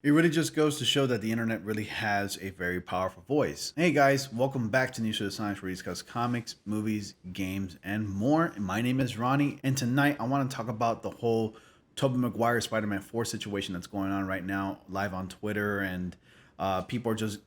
It really just goes to show that the internet really has a very powerful voice. Hey guys, welcome back to News to the Science, where we discuss comics, movies, games, and more. My name is Ronnie, and tonight I want to talk about the whole Tobey Maguire Spider-Man 4 situation that's going on right now, live on Twitter, and people are just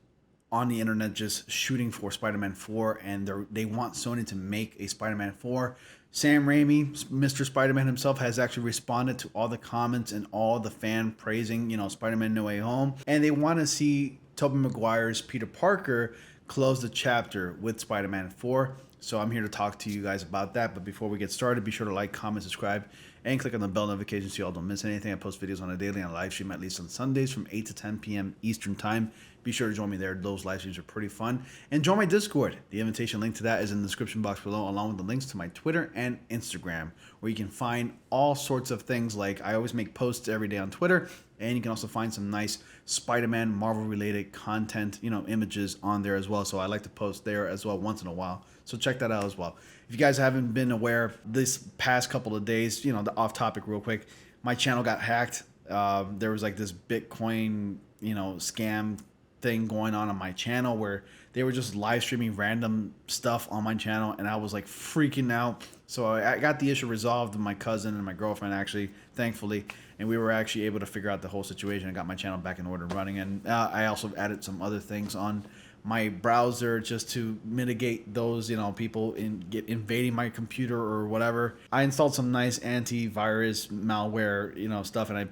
on the internet just shooting for Spider-Man 4, and they want Sony to make a Spider-Man 4. Sam Raimi, Mr. Spider-Man himself, has actually responded to all the comments and all the fan praising, Spider-Man No Way Home, and they want to see Tobey Maguire's Peter Parker close the chapter with Spider-Man 4. So I'm here to talk to you guys about that. But before we get started, be sure to like, comment, subscribe, and click on the bell notification so y'all don't miss anything. I post videos on a daily and live stream at least on Sundays from 8 to 10 p.m. Eastern Time. Be sure to join me there. Those live streams are pretty fun. And join my Discord. The invitation link to that is in the description box below, along with the links to my Twitter and Instagram, where you can find all sorts of things. Like, I always make posts every day on Twitter, and you can also find some nice Spider-Man, Marvel-related content, images on there as well. So I like to post there as well once in a while. So check that out as well. If you guys haven't been aware, this past couple of days, the off topic real quick, my channel got hacked. There was like this Bitcoin, scam thing going on my channel where they were just live streaming random stuff on my channel, and I was like freaking out. So I got the issue resolved with my cousin and my girlfriend, actually, thankfully, and we were actually able to figure out the whole situation and got my channel back in order and running. And I also added some other things on my browser just to mitigate those, people invading my computer or whatever. I installed some nice antivirus malware, stuff, and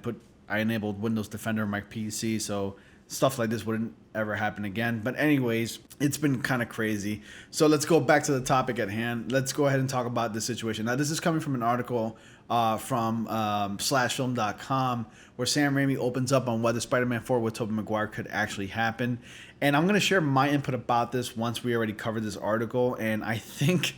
I enabled Windows Defender on my PC, so stuff like this wouldn't ever happen again. But anyways, it's been kind of crazy. So let's go back to the topic at hand. Let's go ahead and talk about this situation. Now, this is coming from an article from /film.com, where Sam Raimi opens up on whether Spider-Man 4 with Tobey Maguire could actually happen. And I'm going to share my input about this once we already covered this article. And I think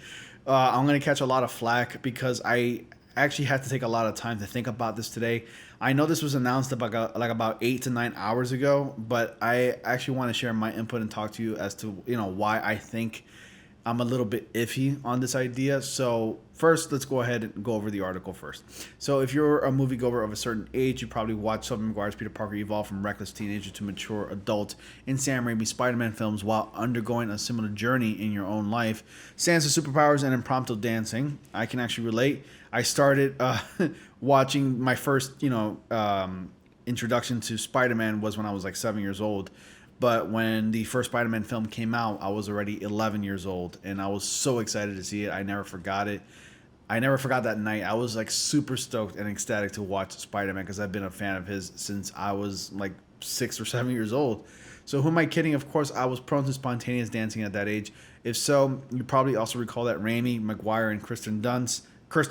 I'm going to catch a lot of flack because I actually had to take a lot of time to think about this today. I know this was announced about 8 to 9 hours ago, but I actually want to share my input and talk to you as to why I think I'm a little bit iffy on this idea. So first, let's go ahead and go over the article first. So if you're a moviegoer of a certain age, you probably watched Tobey Maguire's Peter Parker evolve from reckless teenager to mature adult in Sam Raimi's Spider-Man films while undergoing a similar journey in your own life. Sans the superpowers and impromptu dancing, I can actually relate. I started watching my first, introduction to Spider-Man was when I was like 7 years old. But when the first Spider-Man film came out, I was already 11 years old, and I was so excited to see it. I never forgot it. I never forgot that night. I was like super stoked and ecstatic to watch Spider-Man because I've been a fan of his since I was like 6 or 7 years old. So who am I kidding? Of course, I was prone to spontaneous dancing at that age. If so, you probably also recall that Raimi, Maguire, and Kirsten Dunst, I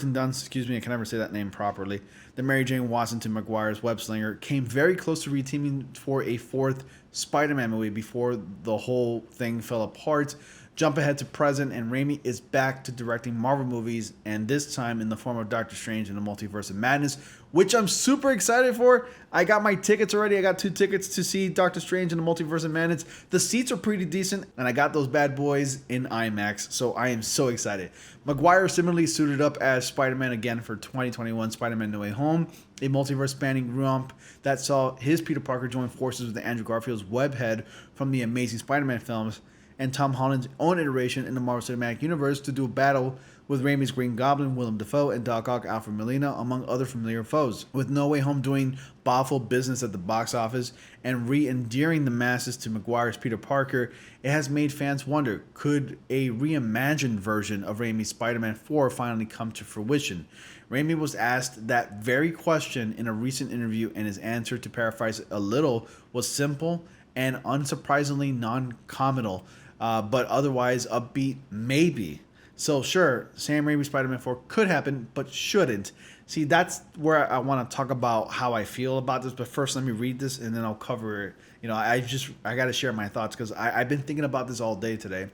can never say that name properly, the Mary Jane Watson to Maguire's web slinger, came very close to reteaming for a fourth Spider-Man movie before the whole thing fell apart. Jump ahead to present, and Raimi is back to directing Marvel movies, and this time in the form of Doctor Strange in the Multiverse of Madness, which I'm super excited for. I got my tickets already. I got 2 tickets to see Doctor Strange in the Multiverse of Madness. The seats are pretty decent, and I got those bad boys in IMAX, so I am so excited. Maguire similarly suited up as Spider-Man again for 2021 Spider-Man No Way Home, a multiverse-spanning romp that saw his Peter Parker join forces with Andrew Garfield's webhead from the Amazing Spider-Man films and Tom Holland's own iteration in the Marvel Cinematic Universe to do battle with Raimi's Green Goblin, Willem Dafoe, and Doc Ock, Alfred Molina, among other familiar foes. With No Way Home doing bofful business at the box office and re-endearing the masses to Maguire's Peter Parker, it has made fans wonder, could a reimagined version of Raimi's Spider-Man 4 finally come to fruition? Raimi was asked that very question in a recent interview, and his answer, to paraphrase it a little, was simple and unsurprisingly non-committal, but otherwise upbeat, maybe. So sure, Sam Raimi's Spider-Man 4 could happen, but shouldn't. See, that's where I want to talk about how I feel about this. But first, let me read this, and then I'll cover it. I got to share my thoughts because I've been thinking about this all day today.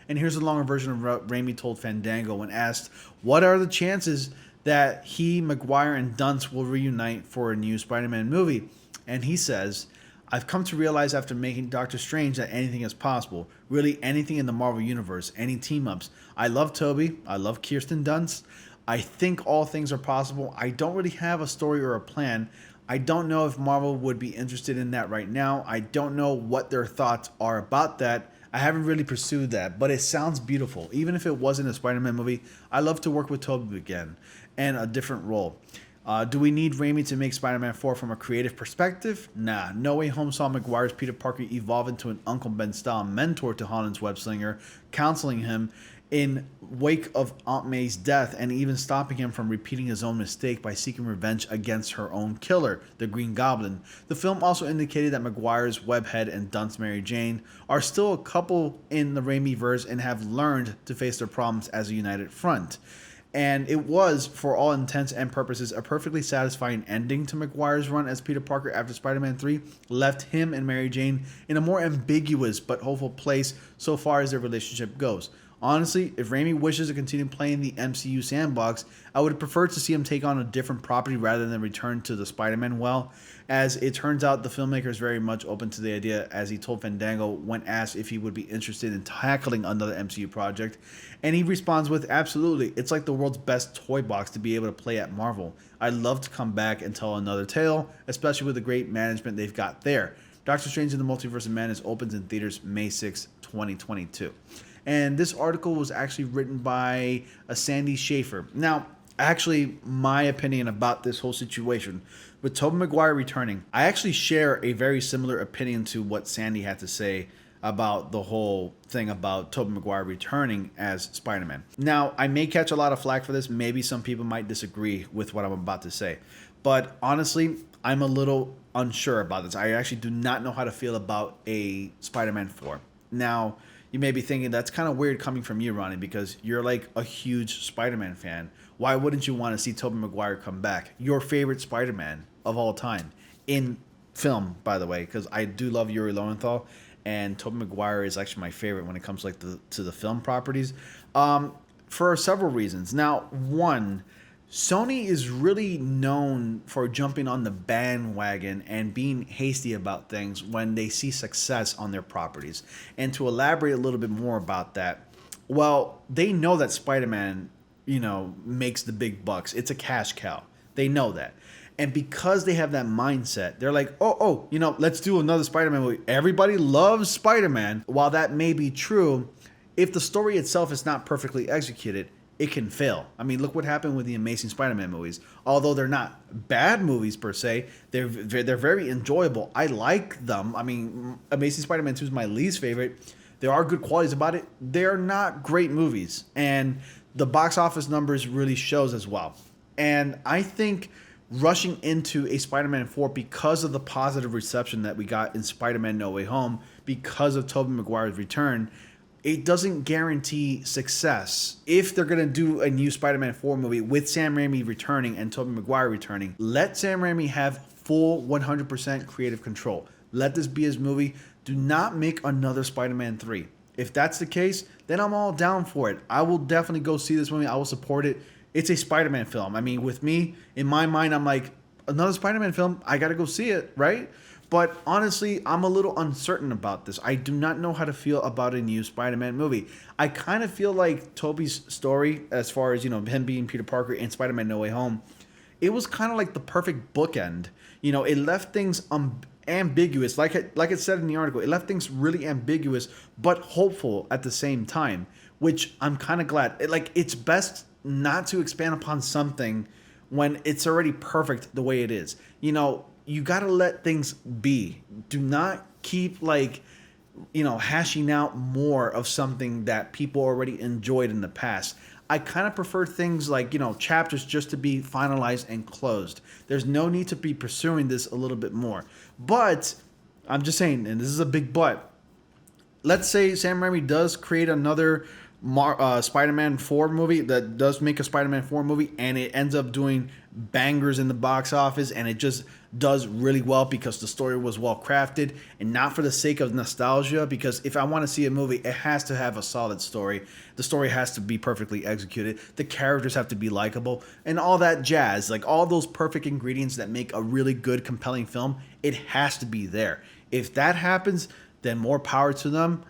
And here's a longer version of what Raimi told Fandango when asked, what are the chances that he, Maguire, and Dunst will reunite for a new Spider-Man movie? And he says, I've come to realize after making Doctor Strange that anything is possible. Really anything in the Marvel Universe, any team-ups. I love Tobey. I love Kirsten Dunst. I think all things are possible. I don't really have a story or a plan. I don't know if Marvel would be interested in that right now. I don't know what their thoughts are about that. I haven't really pursued that, but it sounds beautiful. Even if it wasn't a Spider-Man movie, I love to work with Tobey again and a different role. Do we need Raimi to make Spider-Man 4 from a creative perspective? Nah. No Way Home saw Maguire's Peter Parker evolve into an Uncle Ben-style mentor to Holland's web-slinger, counseling him in wake of Aunt May's death and even stopping him from repeating his own mistake by seeking revenge against her own killer, the Green Goblin. The film also indicated that Maguire's Webhead and Dunce Mary Jane are still a couple in the Raimi-verse and have learned to face their problems as a united front. And it was, for all intents and purposes, a perfectly satisfying ending to Maguire's run as Peter Parker after Spider-Man 3 left him and Mary Jane in a more ambiguous but hopeful place so far as their relationship goes. Honestly, if Raimi wishes to continue playing the MCU sandbox, I would prefer to see him take on a different property rather than return to the Spider-Man well. As it turns out, the filmmaker is very much open to the idea, as he told Fandango when asked if he would be interested in tackling another MCU project. And he responds with, absolutely, it's like the world's best toy box to be able to play at Marvel. I'd love to come back and tell another tale, especially with the great management they've got there. Doctor Strange in the Multiverse of Madness opens in theaters May 6, 2022. And this article was actually written by a Sandy Schaefer. Now, actually, my opinion about this whole situation with Tobey Maguire returning, I actually share a very similar opinion to what Sandy had to say about the whole thing about Tobey Maguire returning as Spider-Man. Now, I may catch a lot of flack for this. Maybe some people might disagree with what I'm about to say. But honestly, I'm a little unsure about this. I actually do not know how to feel about a Spider-Man 4. Now, you may be thinking that's kind of weird coming from you, Ronnie, because you're like a huge Spider-Man fan. Why wouldn't you want to see Tobey Maguire come back? Your favorite Spider-Man of all time in film, by the way, because I do love Yuri Lowenthal, and Tobey Maguire is actually my favorite when it comes like to the film properties, for several reasons. Now, one, Sony is really known for jumping on the bandwagon and being hasty about things when they see success on their properties. And to elaborate a little bit more about that, well, they know that Spider-Man, makes the big bucks. It's a cash cow. They know that. And because they have that mindset, they're like, let's do another Spider-Man movie. Everybody loves Spider-Man. While that may be true, if the story itself is not perfectly executed, it can fail. I mean, look what happened with the Amazing Spider-Man movies. Although they're not bad movies per se, they're very enjoyable. I like them. I mean, Amazing Spider-Man 2 is my least favorite. There are good qualities about it. They're not great movies. And the box office numbers really shows as well. And I think rushing into a Spider-Man 4 because of the positive reception that we got in Spider-Man No Way Home, because of Tobey Maguire's return, it doesn't guarantee success. If they're going to do a new Spider-Man 4 movie with Sam Raimi returning and Tobey Maguire returning, let Sam Raimi have full 100% creative control. Let this be his movie. Do not make another Spider-Man 3. If that's the case, then I'm all down for it. I will definitely go see this movie. I will support it. It's a Spider-Man film. I mean, with me, in my mind, I'm like, another Spider-Man film, I got to go see it, right? But honestly, I'm a little uncertain about this. I do not know how to feel about a new Spider-Man movie. I kind of feel like Tobey's story, as far as, him being Peter Parker and Spider-Man No Way Home, it was kind of like the perfect bookend. It left things ambiguous. Like it said in the article, it left things really ambiguous, but hopeful at the same time, which I'm kind of glad. It's best not to expand upon something when it's already perfect the way it is. You got to let things be. Do not keep hashing out more of something that people already enjoyed in the past. I kind of prefer things like, chapters just to be finalized and closed. There's no need to be pursuing this a little bit more. But I'm just saying, and this is a big but, let's say Sam Raimi does create another Spider-Man 4 movie, that does make a Spider-Man 4 movie, and it ends up doing bangers in the box office, and it just does really well because the story was well crafted and not for the sake of nostalgia. Because if I want to see a movie, it has to have a solid story. The story has to be perfectly executed. The characters have to be likable and all that jazz, like all those perfect ingredients that make a really good, compelling film. It has to be there. If that happens, then more power to them.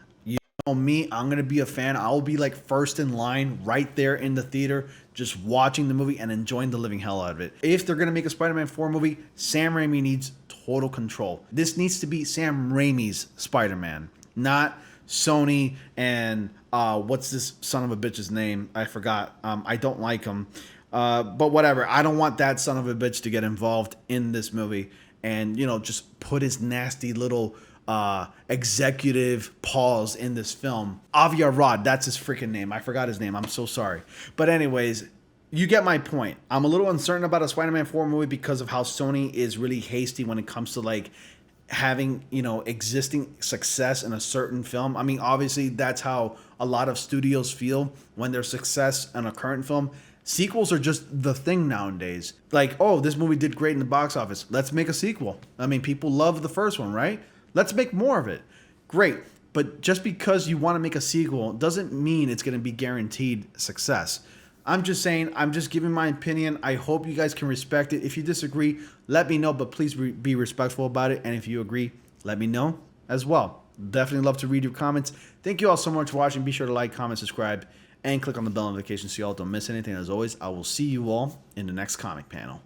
Me, I'm gonna be a fan. I'll be like first in line right there in the theater, just watching the movie and enjoying the living hell out of it. If they're going to make a Spider-Man 4 movie, Sam Raimi needs total control. This needs to be Sam Raimi's Spider-Man, not Sony and what's this son of a bitch's name? I forgot. I don't like him. But whatever. I don't want that son of a bitch to get involved in this movie and, you know, just put his nasty little executive paws in this film. Avi Arad, that's his freaking name. I forgot his name. I'm so sorry. But anyways, you get my point. I'm a little uncertain about a Spider-Man 4 movie because of how Sony is really hasty when it comes to like having, you know, existing success in a certain film. I mean, obviously that's how a lot of studios feel when there's success in a current film. Sequels are just the thing nowadays. Like, oh, this movie did great in the box office. Let's make a sequel. I mean, people love the first one, right? Let's make more of it. Great. But just because you want to make a sequel doesn't mean it's going to be guaranteed success. I'm just saying, I'm just giving my opinion. I hope you guys can respect it. If you disagree, let me know, but please be respectful about it. And if you agree, let me know as well. Definitely love to read your comments. Thank you all so much for watching. Be sure to like, comment, subscribe, and click on the bell notification so you all don't miss anything. As always, I will see you all in the next comic panel.